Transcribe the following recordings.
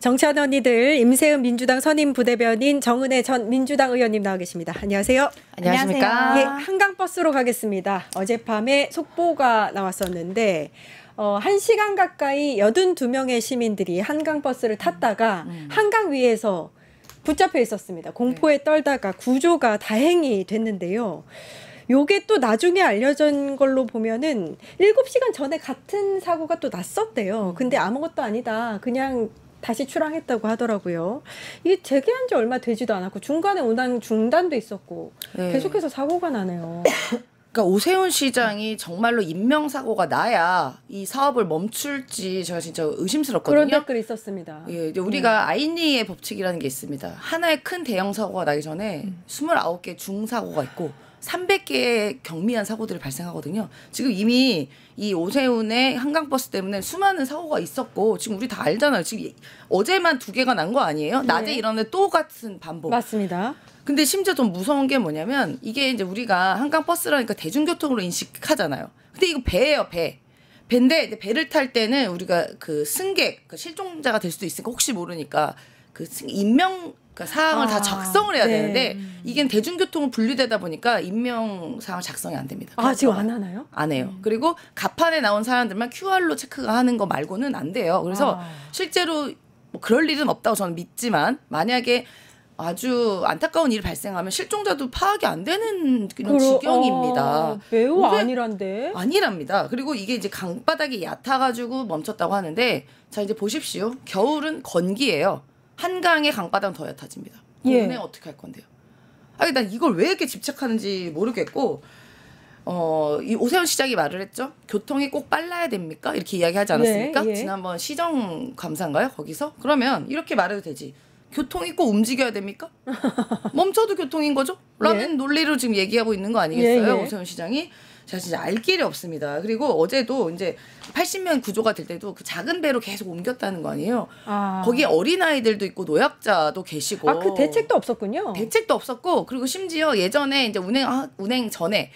정치한 언니들 임세은 민주당 선임 부대변인 정은혜 전 민주당 의원님 나와 계십니다. 안녕하세요. 안녕하십니까. 예, 한강버스로 가겠습니다. 어젯밤에 속보가 나왔었는데 1시간 가까이 82명의 시민들이 한강버스를 탔다가 한강 위에서 붙잡혀 있었습니다. 공포에 떨다가 구조가 다행히 됐는데요. 요게 또 나중에 알려진 걸로 보면은 7시간 전에 같은 사고가 또 났었대요. 근데 아무것도 아니다. 그냥 다시 출항했다고 하더라고요. 이게 재개한 지 얼마 되지도 않았고 중간에 운항 중단도 있었고 계속해서 사고가 나네요. 그러니까 오세훈 시장이 정말로 인명사고가 나야 이 사업을 멈출지 제가 진짜 의심스럽거든요. 그런 댓글이 있었습니다. 예, 이제 우리가 아이니의 법칙이라는 게 있습니다. 하나의 큰 대형 사고가 나기 전에 29개 중사고가 있고 300개의 경미한 사고들이 발생하거든요. 지금 이미 이 오세훈의 한강버스 때문에 수많은 사고가 있었고 지금 우리 다 알잖아요. 지금 어제만 2개가 난 거 아니에요? 낮에 일어나는 또 같은 반복. 맞습니다. 근데 심지어 좀 무서운 게 뭐냐면 이게 이제 우리가 한강버스라니까 대중교통으로 인식하잖아요. 근데 이거 배예요, 배. 배인데 이제 배를 탈 때는 우리가 그 승객, 그 실종자가 될 수도 있으니까 혹시 모르니까 그 인명 사항을 다 작성을 해야 되는데 이게 대중교통은 분리되다 보니까 인명 사항 작성이 안 됩니다. 지금 안 하나요? 안 해요. 그리고 가판에 나온 사람들만 QR로 체크가 하는 거 말고는 안 돼요. 그래서 실제로 뭐 그럴 일은 없다고 저는 믿지만 만약에 아주 안타까운 일이 발생하면 실종자도 파악이 안 되는 그런 지경입니다. 매우 아니란데? 아니랍니다. 그리고 이게 이제 강바닥이 얕아가지고 멈췄다고 하는데 자 이제 보십시오. 겨울은 건기예요. 한강의 강바닥은 더 얕아집니다. 운행 어떻게 할 건데요? 아니 난 이걸 왜 이렇게 집착하는지 모르겠고 이 오세훈 시장이 말을 했죠. 교통이 꼭 빨라야 됩니까? 이렇게 이야기하지 않았습니까? 지난번 시정감사인가요? 거기서? 그러면 이렇게 말해도 되지. 교통이 꼭 움직여야 됩니까? 멈춰도 교통인 거죠? 라는 논리로 지금 얘기하고 있는 거 아니겠어요? 오세훈 시장이. 제가 진짜 알 길이 없습니다. 그리고 어제도 이제 80명 구조가 될 때도 그 작은 배로 계속 옮겼다는 거 아니에요? 거기에 어린아이들도 있고 노약자도 계시고. 그 대책도 없었군요. 대책도 없었고 그리고 심지어 예전에 이제 운행 전에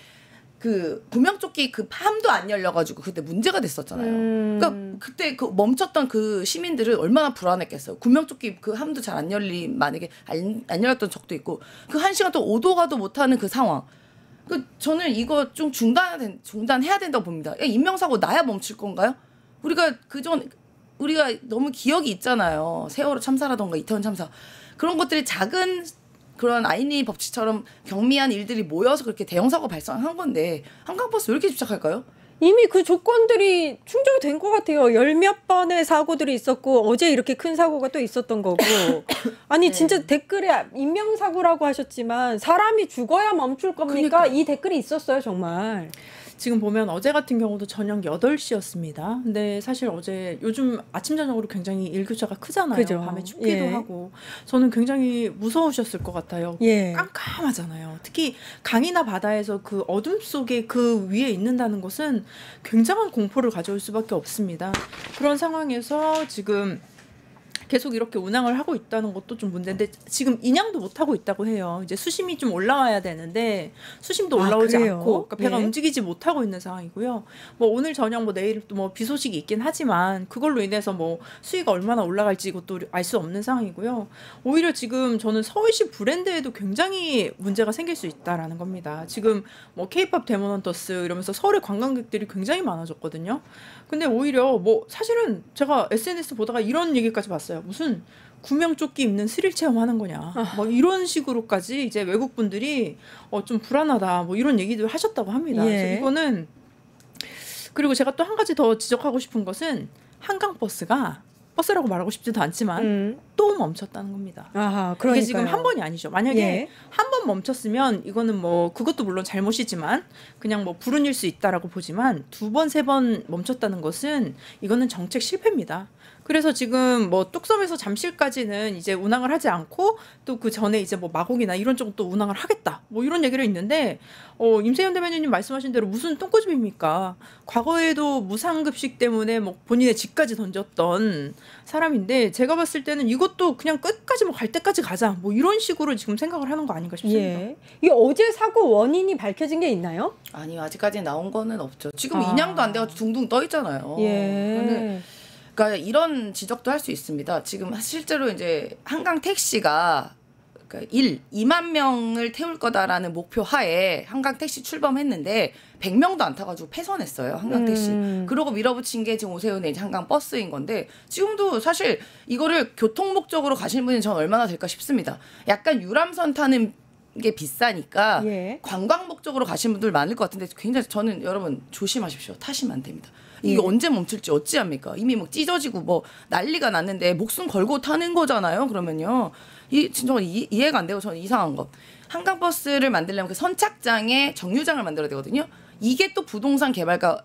그 구명조끼 그 함도 안 열려가지고 그때 문제가 됐었잖아요. 그러니까 그때 그 멈췄던 그 시민들은 얼마나 불안했겠어요. 구명조끼 그 함도 잘 안 열린 만약에 안 열렸던 적도 있고 그 1시간 동안 오도 가도 못하는 그 상황. 그 저는 이거 좀 중단해야 된다고 봅니다. 인명사고 나야 멈출 건가요? 우리가 우리가 너무 기억이 있잖아요. 세월호 참사라던가 이태원 참사 그런 것들이 작은 그런 아이니 법칙처럼 경미한 일들이 모여서 그렇게 대형 사고 발생한 건데 한강버스 왜 이렇게 집착할까요? 이미 그 조건들이 충족이 된 것 같아요. 10몇 번의 사고들이 있었고 어제 이렇게 큰 사고가 또 있었던 거고. 아니 진짜 댓글에 인명사고라고 하셨지만 사람이 죽어야 멈출 겁니까? 그러니까. 이 댓글이 있었어요 정말. 지금 보면 어제 같은 경우도 저녁 8시였습니다. 근데 사실 어제 요즘 아침 저녁으로 굉장히 일교차가 크잖아요. 그죠. 밤에 춥기도 하고. 저는 굉장히 무서우셨을 것 같아요. 깜깜하잖아요. 특히 강이나 바다에서 그 어둠 속에 그 위에 있는다는 것은 굉장한 공포를 가져올 수밖에 없습니다. 그런 상황에서 지금 계속 이렇게 운항을 하고 있다는 것도 좀 문제인데 지금 인양도 못 하고 있다고 해요. 이제 수심이 좀 올라와야 되는데 수심도 올라오지 않고 그러니까 배가 움직이지 못하고 있는 상황이고요. 뭐 오늘 저녁 뭐 내일 또 뭐 비 소식이 있긴 하지만 그걸로 인해서 뭐 수위가 얼마나 올라갈지 이것도 알 수 없는 상황이고요. 오히려 지금 저는 서울시 브랜드에도 굉장히 문제가 생길 수 있다라는 겁니다. 지금 뭐 K-팝 데모넌터스 이러면서 서울의 관광객들이 굉장히 많아졌거든요. 근데 오히려 뭐 사실은 제가 SNS 보다가 이런 얘기까지 봤어요. 무슨 구명조끼 입는 스릴 체험하는 거냐. 뭐 이런 식으로까지 이제 외국 분들이 좀 불안하다. 뭐 이런 얘기도 하셨다고 합니다. 그래서 이거는 그리고 제가 또 한 가지 더 지적하고 싶은 것은 한강버스가 버스라고 말하고 싶지도 않지만 또 멈췄다는 겁니다. 그러니까요. 이게 지금 한 번이 아니죠. 만약에 한 번 멈췄으면 이거는 뭐 그것도 물론 잘못이지만 그냥 뭐 불운일 수 있다라고 보지만 2번, 3번 멈췄다는 것은 이거는 정책 실패입니다. 그래서 지금 뭐 뚝섬에서 잠실까지는 이제 운항을 하지 않고 또 그 전에 이제 뭐 마곡이나 이런 쪽은 또 운항을 하겠다. 뭐 이런 얘기를 있는데 임세현 대변인님 말씀하신 대로 무슨 똥꼬집입니까? 과거에도 무상급식 때문에 뭐 본인의 집까지 던졌던 사람인데 제가 봤을 때는 이것도 그냥 끝까지 뭐 갈 때까지 가자. 뭐 이런 식으로 지금 생각을 하는 거 아닌가 싶습니다. 이 어제 사고 원인이 밝혀진 게 있나요? 아니요. 아직까지 나온 거는 없죠. 지금 인양도 안 돼가지고 둥둥 떠 있잖아요. 그러니까 이런 지적도 할 수 있습니다. 지금 실제로 이제 한강 택시가 그러니까 2만 명을 태울 거다라는 목표 하에 한강 택시 출범했는데 100명도 안 타가지고 패선했어요. 한강 택시. 그러고 밀어붙인 게 지금 오세훈의 이제 한강 버스인 건데 지금도 사실 이거를 교통 목적으로 가시는 분이 전 얼마나 될까 싶습니다. 약간 유람선 타는 게 비싸니까 예. 관광 목적으로 가시는 분들 많을 것 같은데 굉장히 저는 여러분 조심하십시오. 타시면 안 됩니다. 이게 언제 멈출지 어찌합니까? 이미 뭐 찢어지고 뭐 난리가 났는데 목숨 걸고 타는 거잖아요. 그러면요. 진짜 이해가 안 되고 저는 이상한 거. 한강버스를 만들려면 그 선착장에 정류장을 만들어야 되거든요. 이게 또 부동산 개발과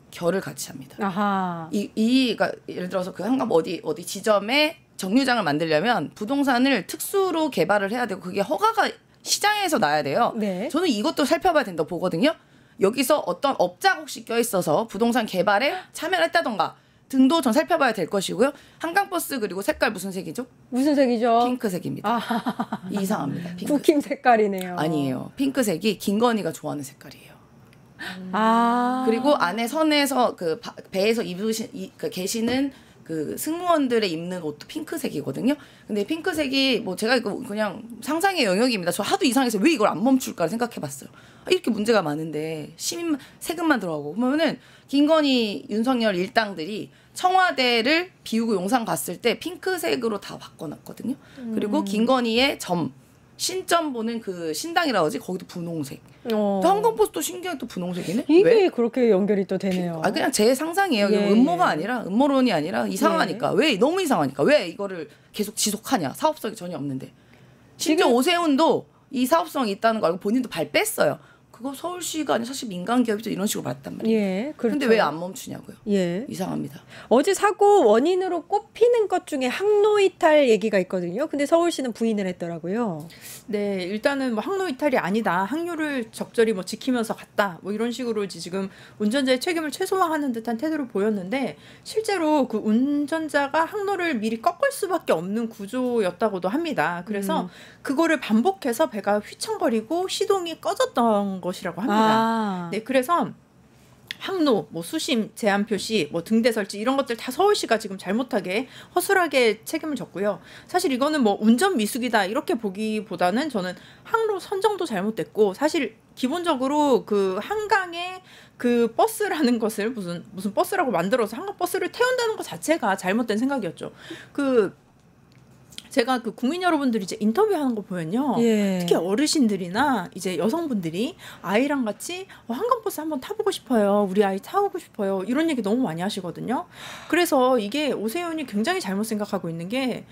결을 같이 합니다. 아하. 그러니까 예를 들어서 그 한강 어디 지점에 정류장을 만들려면 부동산을 특수로 개발을 해야 되고 그게 허가가 시장에서 나야 돼요. 네. 저는 이것도 살펴봐야 된다고 보거든요. 여기서 어떤 업자가 혹시 껴있어서 부동산 개발에 참여를 했다던가 등도 전 살펴봐야 될 것이고요. 한강버스 그리고 색깔 무슨 색이죠? 무슨 색이죠? 핑크색입니다. 아. 이상합니다. 핑크. 부킴 색깔이네요. 아니에요. 핑크색이 김건희가 좋아하는 색깔이에요. 아. 그리고 안에 선에서 그 배에서 계시는 그 승무원들의 입는 옷도 핑크색이거든요. 근데 핑크색이 뭐 제가 이거 그냥 상상의 영역입니다. 저 하도 이상해서 왜 이걸 안 멈출까 생각해봤어요. 이렇게 문제가 많은데 시민 세금만 들어가고 그러면은 김건희 윤석열 일당들이 청와대를 비우고 용산 갔을 때 핑크색으로 다 바꿔놨거든요. 그리고 김건희의 신점 보는 그 신당이라고 하지 거기도 분홍색. 또 한강버스도 신기하게 또 분홍색이네. 이게 왜? 그렇게 연결이 또 되네요. 그냥 제 상상이에요. 예. 음모론이 아니라 이상하니까. 예. 왜 너무 이상하니까 왜 이거를 계속 지속하냐. 사업성이 전혀 없는데. 심지어 오세훈도 이 사업성이 있다는 거 알고 본인도 발 뺐어요. 그거 서울시가 아니라 사실 민간 기업이죠. 이런 식으로 말했단 말이에요. 예, 그렇죠. 근데 왜 안 멈추냐고요. 예. 이상합니다. 어제 사고 원인으로 꼽히는 것 중에 항로 이탈 얘기가 있거든요. 근데 서울시는 부인을 했더라고요. 네, 일단은 뭐 항로 이탈이 아니다. 항로를 적절히 뭐 지키면서 갔다. 뭐 이런 식으로 지금 운전자의 책임을 최소화하는 듯한 태도를 보였는데 실제로 그 운전자가 항로를 미리 꺾을 수밖에 없는 구조였다고도 합니다. 그래서 그거를 반복해서 배가 휘청거리고 시동이 꺼졌던 것이라고 합니다. 아. 네, 그래서 항로, 뭐 수심, 제한 표시, 뭐 등대 설치 이런 것들 다 서울시가 지금 잘못하게 허술하게 책임을 졌고요. 사실 이거는 뭐 운전 미숙이다 이렇게 보기보다는 저는 항로 선정도 잘못됐고 사실 기본적으로 그 한강에 그 버스라는 것을 무슨 버스라고 만들어서 한강 버스를 태운다는 것 자체가 잘못된 생각이었죠. 제가 그 국민 여러분들이 이제 인터뷰하는 거 보면요. 예. 특히 어르신들이나 이제 여성분들이 아이랑 같이 한강버스 한번 타보고 싶어요. 우리 아이 타보고 싶어요. 이런 얘기 너무 많이 하시거든요. 그래서 이게 오세훈이 굉장히 잘못 생각하고 있는 게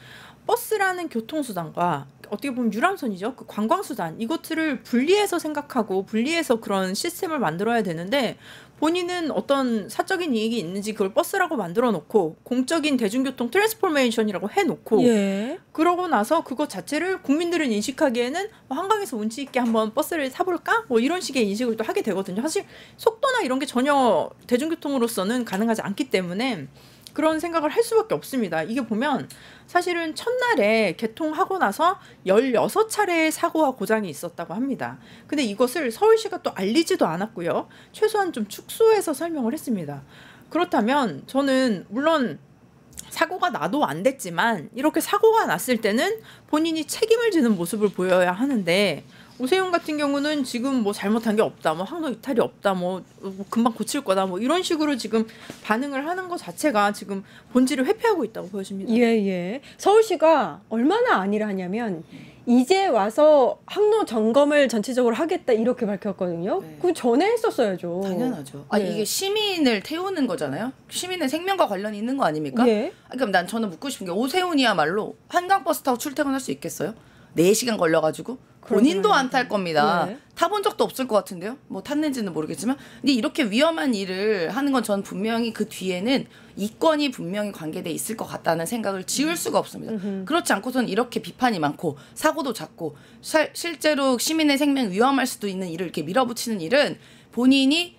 버스라는 교통수단과 어떻게 보면 유람선이죠. 그 관광수단 이것들을 분리해서 생각하고 분리해서 그런 시스템을 만들어야 되는데 본인은 어떤 사적인 이익이 있는지 그걸 버스라고 만들어 놓고 공적인 대중교통 트랜스포메이션이라고 해놓고 예. 그러고 나서 그것 자체를 국민들은 인식하기에는 한강에서 운치 있게 한번 버스를 타볼까? 뭐 이런 식의 인식을 또 하게 되거든요. 사실 속도나 이런 게 전혀 대중교통으로서는 가능하지 않기 때문에 그런 생각을 할 수밖에 없습니다. 이게 보면 사실은 첫날에 개통하고 나서 16차례의 사고와 고장이 있었다고 합니다. 근데 이것을 서울시가 또 알리지도 않았고요. 최소한 좀 축소해서 설명을 했습니다. 그렇다면 저는 물론 사고가 나도 안 됐지만 이렇게 사고가 났을 때는 본인이 책임을 지는 모습을 보여야 하는데 오세훈 같은 경우는 지금 뭐 잘못한 게 없다, 뭐 항로 이탈이 없다, 뭐 금방 고칠 거다, 뭐 이런 식으로 지금 반응을 하는 것 자체가 지금 본질을 회피하고 있다고 보여집니다. 예. 서울시가 얼마나 안일을 하냐면 이제 와서 항로 점검을 전체적으로 하겠다 이렇게 밝혔거든요. 네. 그 전에 했었어야죠. 당연하죠. 이게 시민을 태우는 거잖아요. 시민의 생명과 관련이 있는 거 아닙니까? 예. 그럼 저는 묻고 싶은 게 오세훈이야말로 한강버스 타고 출퇴근할 수 있겠어요? 4시간 걸려가지고 본인도 안 탈 겁니다. 네. 타본 적도 없을 것 같은데요. 뭐 탔는지는 모르겠지만 근데 이렇게 위험한 일을 하는 건 전 분명히 그 뒤에는 이권이 분명히 관계돼 있을 것 같다는 생각을 지울 수가 없습니다. 그렇지 않고서는 이렇게 비판이 많고 사고도 잦고 실제로 시민의 생명 위험할 수도 있는 일을 이렇게 밀어붙이는 일은 본인이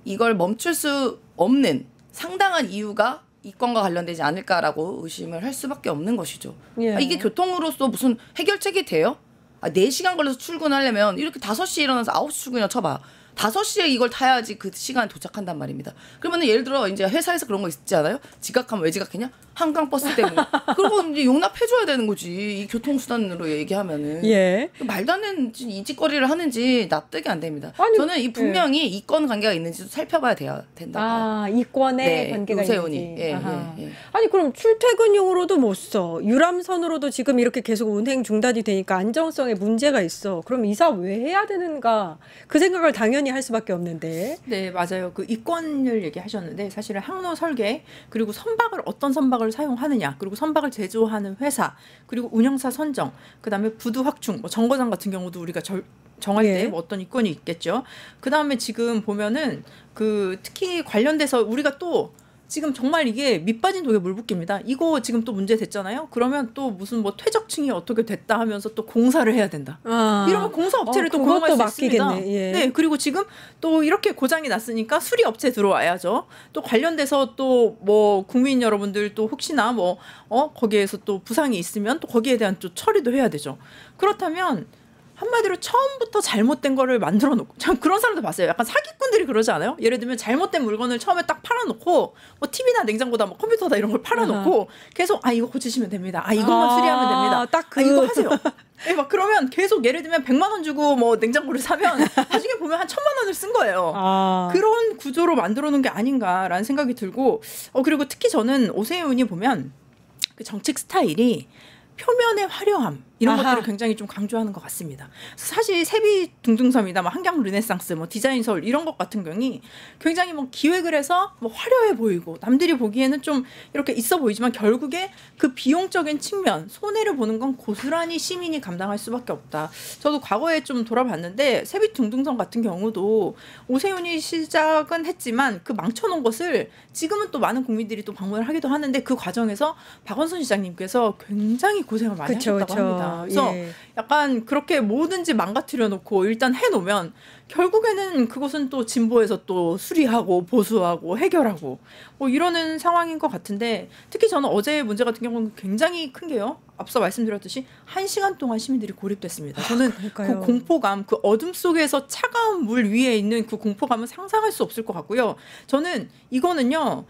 이걸 멈출 수 없는 상당한 이유가 이권과 관련되지 않을까라고 의심을 할 수밖에 없는 것이죠. 예. 이게 교통으로서 무슨 해결책이 돼요? 4시간 걸려서 출근하려면 이렇게 5시에 일어나서 9시 출근이나 쳐봐. 5시에 이걸 타야지 그 시간 도착한단 말입니다. 그러면 예를 들어 이제 회사에서 그런 거 있지 않아요? 지각하면 왜 지각했냐? 한강버스 때문에. 그리고 이제 용납해줘야 되는 거지. 이 교통수단으로 얘기하면은. 예. 말도 안 되는 이짓거리를 하는지 납득이 안 됩니다. 아니, 저는 이 분명히 이권 관계가 있는지도 살펴봐야 된다. 아, 이권의 네, 관계가 오세훈이. 있는지. 예, 아니 그럼 출퇴근용으로도 못 써. 유람선으로도 지금 이렇게 계속 운행 중단이 되니까 안정성에 문제가 있어. 그럼 이사 왜 해야 되는가? 그 생각을 당연히 할 수밖에 없는데. 네, 맞아요. 그 이권을 얘기하셨는데 사실은 항로 설계 그리고 선박을 어떤 선박을 사용하느냐 그리고 선박을 제조하는 회사 그리고 운영사 선정 그다음에 부두 확충 뭐 정거장 같은 경우도 우리가 정할 때 뭐 어떤 이권이 있겠죠. 그다음에 지금 보면은 그 특히 관련돼서 우리가 또 지금 정말 이게 밑빠진 독에 물 붓기입니다. 이거 지금 또 문제 됐잖아요. 그러면 또 무슨 뭐 퇴적층이 어떻게 됐다 하면서 또 공사를 해야 된다. 이러면 공사 업체를 또 고용할 수 있습니다. 예. 네, 그리고 지금 또 이렇게 고장이 났으니까 수리 업체 들어와야죠. 또 관련돼서 또 뭐 국민 여러분들 또 혹시나 뭐 거기에서 또 부상이 있으면 또 거기에 대한 또 처리도 해야 되죠. 그렇다면 한마디로 처음부터 잘못된 거를 만들어 놓고 참 그런 사람도 봤어요. 약간 사기꾼들이 그러지 않아요? 예를 들면 잘못된 물건을 처음에 딱 팔아놓고 뭐 TV나 냉장고다 뭐 컴퓨터다 이런 걸 팔아놓고 계속 이거 고치시면 됩니다. 이것만 수리하면 됩니다. 딱 이거 하세요. 네, 막 그러면 계속 예를 들면 100만 원 주고 뭐 냉장고를 사면 나중에 보면 한 1000만 원을 쓴 거예요. 그런 구조로 만들어 놓은 게 아닌가라는 생각이 들고 그리고 특히 저는 오세훈이 보면 그 정책 스타일이 표면의 화려함 이런 것들을 굉장히 좀 강조하는 것 같습니다. 사실 세비둥둥섬이나 뭐 한강 르네상스, 뭐 디자인 서울 이런 것 같은 경우는 굉장히 뭐 기획을 해서 뭐 화려해 보이고 남들이 보기에는 좀 이렇게 있어 보이지만 결국에 그 비용적인 측면 손해를 보는 건 고스란히 시민이 감당할 수밖에 없다. 저도 과거에 좀 돌아봤는데 세비둥둥섬 같은 경우도 오세훈이 시작은 했지만 그 망쳐놓은 것을 지금은 또 많은 국민들이 또 방문을 하기도 하는데 그 과정에서 박원순 시장님께서 굉장히 고생을 많이 하셨다고 합니다. 그래서 약간 그렇게 뭐든지 망가뜨려 놓고 일단 해놓으면 결국에는 그것은 또 진보에서 또 수리하고 보수하고 해결하고 뭐 이러는 상황인 것 같은데 특히 저는 어제 문제 같은 경우는 굉장히 큰 게요. 앞서 말씀드렸듯이 1시간 동안 시민들이 고립됐습니다. 저는 그 공포감, 그 어둠 속에서 차가운 물 위에 있는 그 공포감은 상상할 수 없을 것 같고요. 저는 이거는요.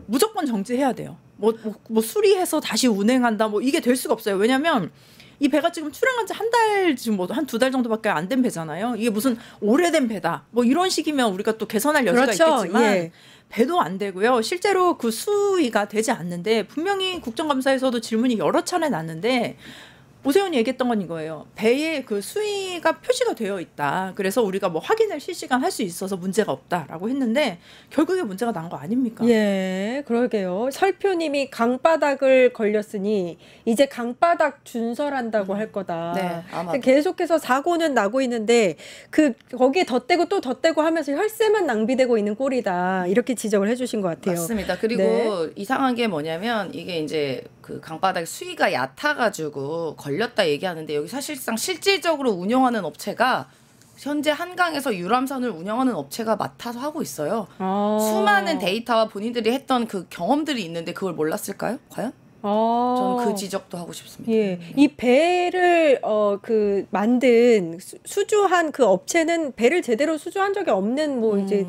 무조건 정지해야 돼요. 뭐 수리해서 다시 운행한다 뭐 이게 될 수가 없어요. 왜냐하면 이 배가 지금 출항한 지 한 달 지금 뭐 한 2달 정도밖에 안 된 배잖아요. 이게 무슨 오래된 배다 뭐 이런 식이면 우리가 또 개선할 여지가 있겠지만 배도 안 되고요. 실제로 그 수위가 되지 않는데 분명히 국정감사에서도 질문이 여러 차례 났는데 오세훈이 얘기했던 건 이거예요. 배에 그 수위가 표시가 되어 있다. 그래서 우리가 뭐 확인을 실시간 할 수 있어서 문제가 없다라고 했는데 결국에 문제가 난 거 아닙니까? 예, 그러게요. 설표님이 강바닥을 걸렸으니 이제 강바닥 준설한다고 할 거다. 네, 아마도. 계속해서 사고는 나고 있는데 거기에 덧대고 또 덧대고 하면서 혈세만 낭비되고 있는 꼴이다. 이렇게 지적을 해주신 것 같아요. 맞습니다. 그리고 이상한 게 뭐냐면 이게 이제 그 강바닥 수위가 얕아가지고 걸렸다 얘기하는데 여기 사실상 실질적으로 운영하는 업체가 현재 한강에서 유람선을 운영하는 업체가 맡아서 하고 있어요. 수많은 데이터와 본인들이 했던 그 경험들이 있는데 그걸 몰랐을까요? 과연? 저는 그 지적도 하고 싶습니다. 예. 네. 이 배를 만든 수주한 그 업체는 배를 제대로 수주한 적이 없는 뭐 이제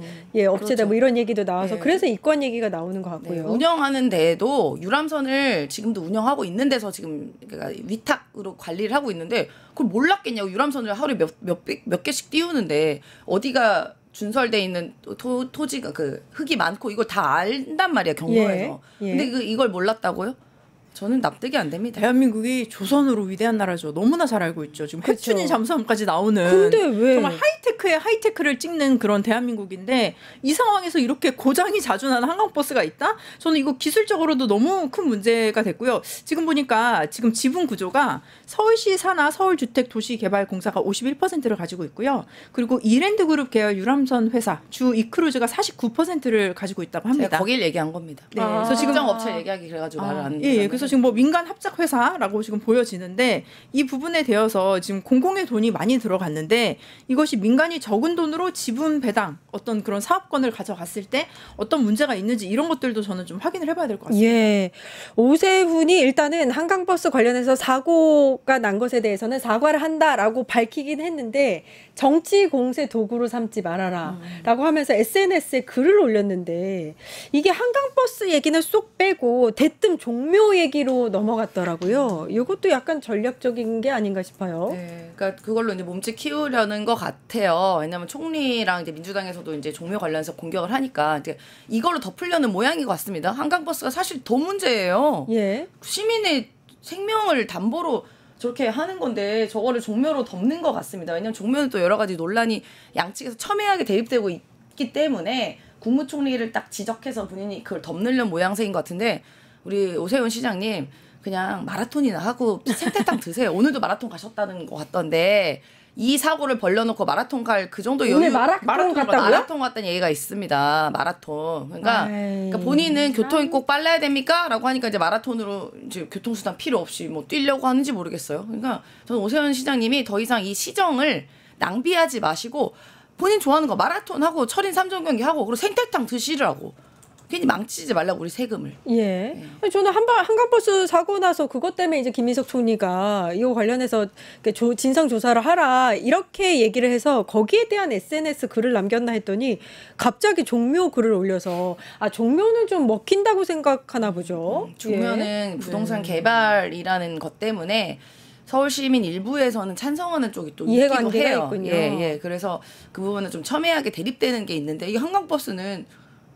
업체다 그렇죠. 뭐 이런 얘기도 나와서 네. 그래서 이권 얘기가 나오는 것 같고요. 네. 운영하는 데에도 유람선을 지금도 운영하고 있는 데서 지금 그러니까 위탁으로 관리를 하고 있는데 그걸 몰랐겠냐고. 유람선을 하루에 몇 개씩 띄우는데 어디가 준설돼 있는 토지가 그 흙이 많고 이걸 다 안단 말이야 경로에서. 근데 이걸 몰랐다고요? 저는 납득이 안 됩니다. 대한민국이 조선으로 위대한 나라죠. 너무나 잘 알고 있죠. 지금 해춘인 잠수함까지 나오는 근데 왜? 정말 하이테크에 하이테크를 찍는 그런 대한민국인데 이 상황에서 이렇게 고장이 자주 나는 한강버스가 있다? 저는 이거 기술적으로도 너무 큰 문제가 됐고요. 지금 보니까 지금 지분 구조가 서울시 산하 서울주택도시개발공사가 51%를 가지고 있고요. 그리고 이랜드그룹 계열 유람선 회사 주 이크루즈가 49%를 가지고 있다고 합니다. 제가 거길 얘기한 겁니다. 네. 그래서 직장 업체 얘기하기 그래가지고 말을 안. 예, 그래서 지금 뭐 민간 합작 회사라고 지금 보여지는데 이 부분에 대해서 지금 공공의 돈이 많이 들어갔는데 이것이 민간이 적은 돈으로 지분 배당 어떤 그런 사업권을 가져갔을 때 어떤 문제가 있는지 이런 것들도 저는 좀 확인을 해봐야 될 것 같습니다. 예. 오세훈이 일단은 한강버스 관련해서 사고가 난 것에 대해서는 사과를 한다라고 밝히긴 했는데 정치 공세 도구로 삼지 말아라 라고 하면서 SNS에 글을 올렸는데 이게 한강버스 얘기는 쏙 빼고 대뜸 종묘 얘기로 넘어갔더라고요. 이것도 약간 전략적인 게 아닌가 싶어요. 네, 그러니까 그걸로 이제 몸집 키우려는 것 같아요. 왜냐하면 총리랑 이제 민주당에서도 이제 종묘 관련해서 공격을 하니까 이제 이걸로 덮으려는 모양인 것 같습니다. 한강버스가 사실 더 문제예요. 예. 시민의 생명을 담보로 저렇게 하는 건데 저거를 종묘로 덮는 것 같습니다. 왜냐하면 종묘는 또 여러 가지 논란이 양측에서 첨예하게 대립되고 있기 때문에 국무총리를 딱 지적해서 본인이 그걸 덮는 모양새인 것 같은데 우리 오세훈 시장님 그냥 마라톤이나 하고 생태탕 드세요. 오늘도 마라톤 가셨다는 것 같던데 이 사고를 벌려놓고 마라톤 갈 그 정도 여유 오늘 마라톤 갔다고요? 마라톤 갔다는 얘기가 있습니다. 마라톤. 그러니까 본인은 교통이 꼭 빨라야 됩니까? 라고 하니까 이제 마라톤으로 이제 교통수단 필요 없이 뭐 뛰려고 하는지 모르겠어요. 그러니까 저는 오세훈 시장님이 더 이상 이 시정을 낭비하지 마시고 본인 좋아하는 거 마라톤 하고 철인 3종 경기 하고 그리고 생태탕 드시라고. 괜히 망치지 말라고 우리 세금을. 예. 아니, 저는 한강버스 사고 나서 그것 때문에 이제 김민석 총리가 이거 관련해서 진상 조사를 하라 이렇게 얘기를 해서 거기에 대한 SNS 글을 남겼나 했더니 갑자기 종묘 글을 올려서 아 종묘는 좀 먹힌다고 생각하나 보죠. 종묘는 예. 부동산 개발이라는 것 때문에 서울 시민 일부에서는 찬성하는 쪽이 또 있기도 해요. 있군요. 예. 그래서 그 부분은 좀 첨예하게 대립되는 게 있는데 이 한강버스는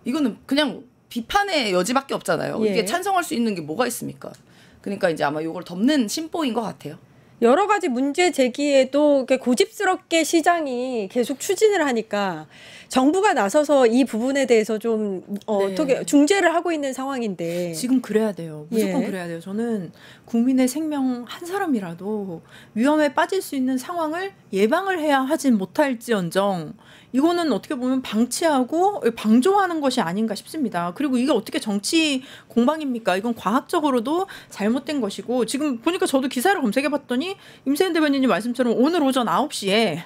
이거는 그냥 비판의 여지밖에 없잖아요. 예. 이게 찬성할 수 있는 게 뭐가 있습니까? 그러니까 이제 아마 이걸 덮는 심보인 것 같아요. 여러 가지 문제 제기에도 고집스럽게 시장이 계속 추진을 하니까 정부가 나서서 이 부분에 대해서 좀 어떻게 중재를 하고 있는 상황인데 지금 그래야 돼요. 무조건 그래야 돼요. 저는 국민의 생명 한 사람이라도 위험에 빠질 수 있는 상황을 예방을 해야 하진 못할지언정 이거는 어떻게 보면 방치하고 방조하는 것이 아닌가 싶습니다. 그리고 이게 어떻게 정치 공방입니까? 이건 과학적으로도 잘못된 것이고 지금 보니까 저도 기사를 검색해봤더니 임세현 대변인님 말씀처럼 오늘 오전 9시에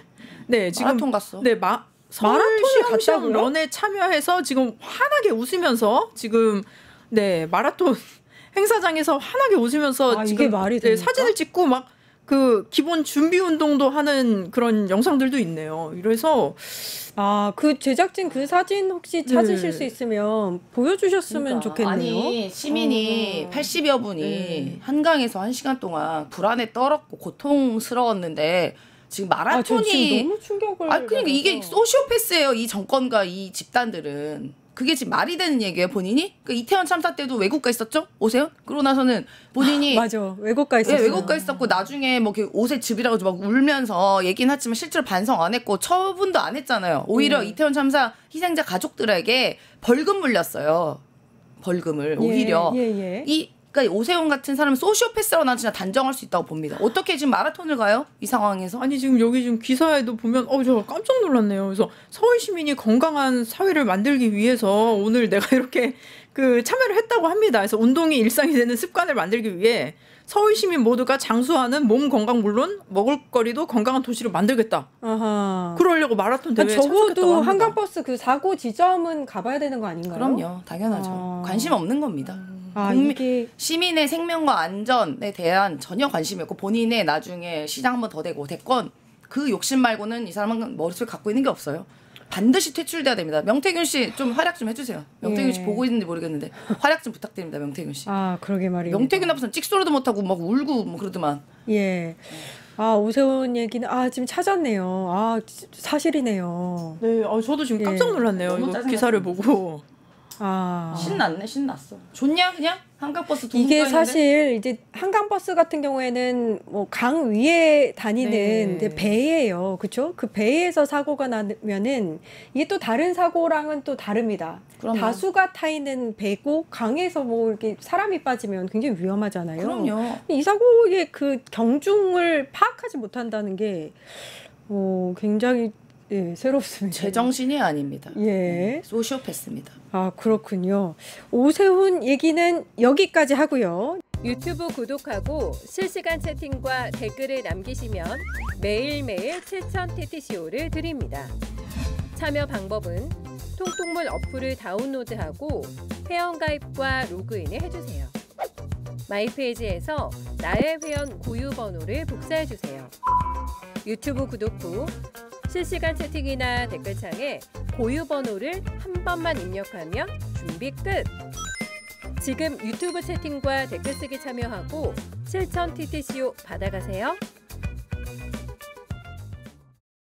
지금 마라톤 갔어. 서울시 합시형 런에 참여해서 지금 환하게 웃으면서 지금 마라톤 행사장에서 환하게 웃으면서 지금 이게 말이 됩니까? 사진을 찍고 막 그 기본 준비 운동도 하는 그런 영상들도 있네요. 이래서 그 제작진 그 사진 혹시 찾으실 수 있으면 보여주셨으면 좋겠네요. 아니 시민이 80여 분이 한강에서 1시간 동안 불안에 떨었고 고통스러웠는데 지금 마라톤이 지금 너무 충격을 그러니까 이게 소시오패스예요. 이 정권과 이 집단들은. 그게 지금 말이 되는 얘기예요, 본인이? 이태원 참사 때도 외국가 있었죠? 오세훈? 그러고 나서는 본인이 맞아. 외국가 있었어요. 외국가 있었고 나중에 뭐 옷에 즙이라고 막 울면서 얘기는 했지만 실제로 반성 안 했고 처분도 안 했잖아요. 오히려 이태원 참사 희생자 가족들에게 벌금 물렸어요. 벌금을 오히려 그러니까 오세훈 같은 사람은 소시오패스라고 난 진짜 단정할 수 있다고 봅니다. 어떻게 지금 마라톤을 가요? 이 상황에서? 아니 지금 여기 지금 기사에도 보면 저 깜짝 놀랐네요. 그래서 서울 시민이 건강한 사회를 만들기 위해서 오늘 내가 이렇게 참여를 했다고 합니다. 그래서 운동이 일상이 되는 습관을 만들기 위해 서울 시민 모두가 장수하는 몸 건강 물론 먹을거리도 건강한 도시를 만들겠다. 그러려고 마라톤 대회에 참석했다고 적어도 합니다. 한강버스 그 사고 지점은 가봐야 되는 거 아닌가요? 그럼요. 당연하죠. 관심 없는 겁니다. 이게 시민의 생명과 안전에 대한 전혀 관심이 없고 본인의 나중에 시장 한 번 더 되고 대권 그 욕심 말고는 이 사람은 머릿속에 갖고 있는 게 없어요. 반드시 퇴출돼야 됩니다. 명태균 씨 좀 활약 좀 해주세요. 명태균 씨 보고 있는지 모르겠는데 활약 좀 부탁드립니다. 명태균 씨. 그러게 말이에요. 명태균 앞에서는 찍소리도 못하고 막 울고 뭐 그러더만. 예. 오세훈 얘기는 지금 찾았네요. 사실이네요. 네, 저도 지금 깜짝 놀랐네요. 이거 기사를 보고. 신났어. 좋냐 그냥 한강버스 두 이게 사실 이제 한강버스 같은 경우에는 뭐 강 위에 다니는 이제 배예요, 그렇죠? 그 배에서 사고가 나면은 이게 또 다른 사고랑은 또 다릅니다. 그럼요. 다수가 타 있는 배고 강에서 뭐 이렇게 사람이 빠지면 굉장히 위험하잖아요. 그럼요. 이 사고의 그 경중을 파악하지 못한다는 게 굉장히 새롭습니다. 제정신이 아닙니다. 소시오패스입니다. 소시오패스입니다. 그렇군요. 오세훈 얘기는 여기까지 하고요. 유튜브 구독하고 실시간 채팅과 댓글을 남기시면 매일매일 7,000TTCO를 드립니다. 참여 방법은 통통물 어플을 다운로드하고 회원가입과 로그인을 해주세요. 마이페이지에서 나의 회원 고유 번호를 복사해주세요. 유튜브 구독 후 실시간 채팅이나 댓글창에 고유 번호를 한 번만 입력하면 준비 끝! 지금 유튜브 채팅과 댓글 쓰기 참여하고 7,000TTCO 받아가세요.